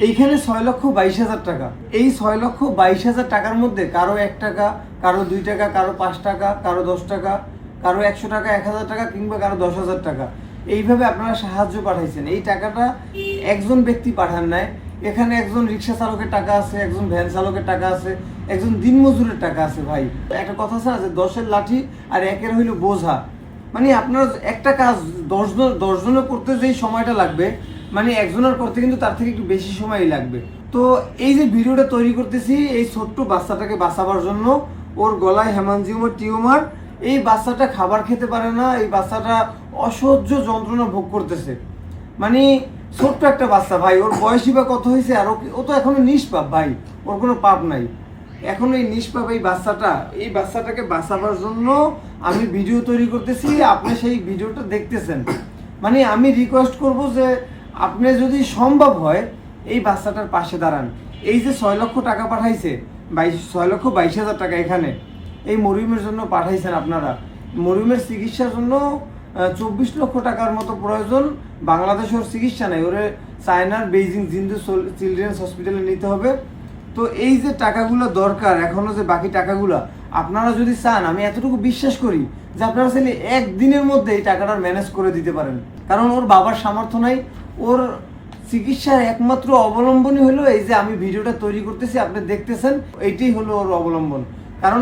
এইখানে 6,22,000 টাকা। এই 6,22,000 টাকার মধ্যে কারো 1 টাকা, কারো 2 টাকা, কারো 5 টাকা, কারো 10 টাকা, কারো 100 টাকা, 1,000 টাকা কিংবা কারো 10,000 টাকা, এইভাবে আপনারা সাহায্য পাঠাইছেন। এই টাকাটা একজন ব্যক্তি পাঠান নাই, এখানে একজন রিক্সা চালকের টাকা আছে, একজন ভ্যান চালকের টাকা আছে, একজন দিনমজুরের টাকা আছে। ভাই একটা কথা আছে না যে 10-এর লাঠি আর 1-এর হইল বোঝা। মানে আপনার একটা কাজ 10 জনের করতে যেই সময়টা লাগবে, মানে একজনের করতে কিন্তু তার থেকে একটু বেশি সময়ই লাগবে। তো এই যে ভিডিওটা তৈরি করতেছি এই ছোট্ট বাচ্চাটাকে বাঁচাবার জন্য, ওর গলায় হেমানজিওমার টিউমার, এই বাচ্চাটা খাবার খেতে পারে না, এই বাচ্চাটা অসহ্য যন্ত্রণা ভোগ করতেছে। মানে ছোট্ট একটা বাচ্চা ভাই, ওর বয়সই বা কত হয়েছে, আর ও তো এখনো নিষ্পাপ ভাই, ওর কোনো পাপ নাই। এখন এই নিষ্পাপ এই বাচ্চাটাকে বাঁচাবার জন্য আমি ভিডিও তৈরি করতেছি, আপনি সেই ভিডিওটা দেখতেছেন। মানে আমি রিকোয়েস্ট করব যে আপনি যদি সম্ভব হয় এই বাচ্চাটার পাশে দাঁড়ান। এই যে 6 লক্ষ টাকা পাঠাইছে, 6,22,000 টাকা এখানে এই মরিয়মের জন্য পাঠাইছেন আপনারা। মরিয়মের চিকিৎসার জন্য 24 লক্ষ টাকার মতো প্রয়োজন। বাংলাদেশে ওর চিকিৎসা নেই, ওরে চায়নার বেইজিং জিন্দু চিলড্রেন্স হসপিটালে নিতে হবে। তো এই যে টাকাগুলো দরকার, এখনো যে বাকি টাকাগুলো আপনারা যদি চান, আমি এতটুকু বিশ্বাস করি যে আপনারা চাইলে একদিনের মধ্যে এই টাকাটা ম্যানেজ করে দিতে পারেন। কারণ ওর বাবার সামর্থ্য নাই, ওর চিকিৎসার একমাত্র অবলম্বনই হলো এই যে আমি ভিডিওটা তৈরি করতেছি, আপনি দেখতেছেন, এইটাই হলো ওর অবলম্বন। কারণ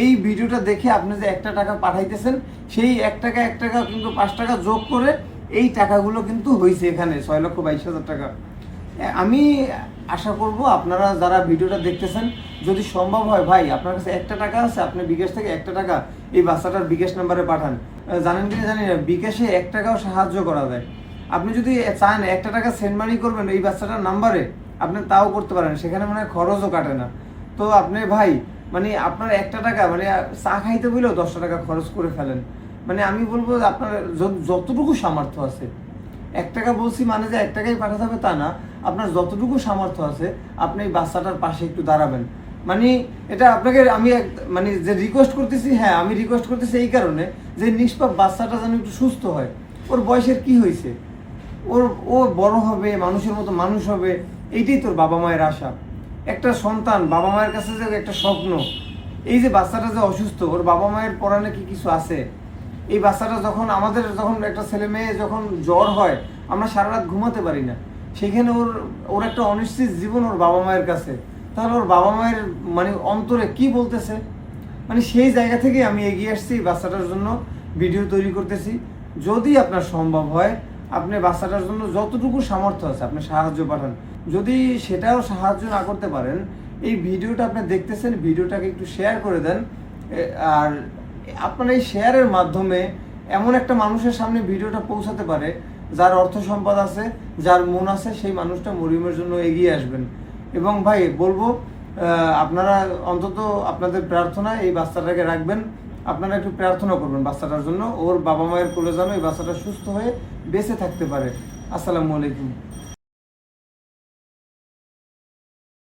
এই ভিডিওটা দেখে আপনি যে 1 টাকা পাঠাইতেছেন, সেই 1 টাকা কিন্তু 5 টাকা যোগ করে এই টাকাগুলো কিন্তু হয়েছে এখানে 6,22,000 টাকা। আমি আশা করব আপনারা যারা ভিডিওটা দেখতেছেন, যদি সম্ভব হয় ভাই, আপনার কাছে 1 টাকা আছে, আপনি বিকাশ থেকে 1 টাকা এই বাচ্চাটার বিকাশ নাম্বারে পাঠান। জানেন কি জানি না, বিকাশে 1 টাকাও সাহায্য করা যায়। আপনি যদি চান 1 টাকা সেন্ড মানি করবেন এই বাচ্চাটার নাম্বারে, আপনি তাও করতে পারেন, সেখানে মানে খরচও কাটে না। তো আপনি ভাই মানে আপনার 1 টাকা মানে চা খাইতে বলেও 10 টাকা খরচ করে ফেলেন। মানে আমি বলবো যে আপনার যতটুকু সামর্থ্য আছে, 1 টাকা বলছি মানে যে 1 টাকাই পাঠাতে হবে তা না, আপনার যতটুকু সামর্থ্য আছে আপনি এই বাচ্চাটার পাশে একটু দাঁড়াবেন। মানে এটা আপনাকে আমি মানে যে রিকোয়েস্ট করতেছি, হ্যাঁ আমি রিকোয়েস্ট করতেছি এই কারণে যে নিষ্পাপ বাচ্চাটা যেন একটু সুস্থ হয়। ওর বয়সের কি হয়েছে, ও বড় হবে, মানুষের মতো মানুষ হবে, এইটাই তোর বাবা মায়ের আশা। একটা সন্তান বাবা মায়ের কাছে যে একটা স্বপ্ন। এই যে বাচ্চাটা যে অসুস্থ, ওর বাবা মায়ের পরাণে কি কিছু আছে? এই বাচ্চাটা যখন যখন একটা ছেলে মেয়ে যখন জ্বর হয়, আমরা সারা রাত ঘুমাতে পারি না, সেখানে ওর একটা অনিশ্চিত জীবন ওর বাবা মায়ের কাছে। তাহলে ওর বাবা মায়ের মানে অন্তরে কি বলতেছে, মানে সেই জায়গা থেকে আমি এগিয়ে আসছি এই বাচ্চাটার জন্য ভিডিও তৈরি করতেছি। যদি আপনার সম্ভব হয়, আপনি বাচ্চাটার জন্য যতটুকু সামর্থ্য আছে আপনি সাহায্য পাঠান। যদি সেটাও সাহায্য না করতে পারেন, এই ভিডিওটা আপনি দেখতেছেন, ভিডিওটাকে একটু শেয়ার করে দেন। আর আপনার এই শেয়ারের মাধ্যমে এমন একটা মানুষের সামনে ভিডিওটা পৌঁছাতে পারে, যার অর্থ সম্পদ আছে, যার মন আছে, সেই মানুষটা মরিয়মের জন্য এগিয়ে আসবেন। এবং ভাই বলবো, আপনারা অন্তত আপনাদের প্রার্থনা এই বাচ্চাটাকে রাখবেন। আপনারা একটু প্রার্থনা করবেন বাচ্চাটার জন্য, ওর বাবা মায়ের কোলে যেন এই বাচ্চাটা সুস্থ হয়ে বেঁচে থাকতে পারে। আসসালামু আলাইকুম।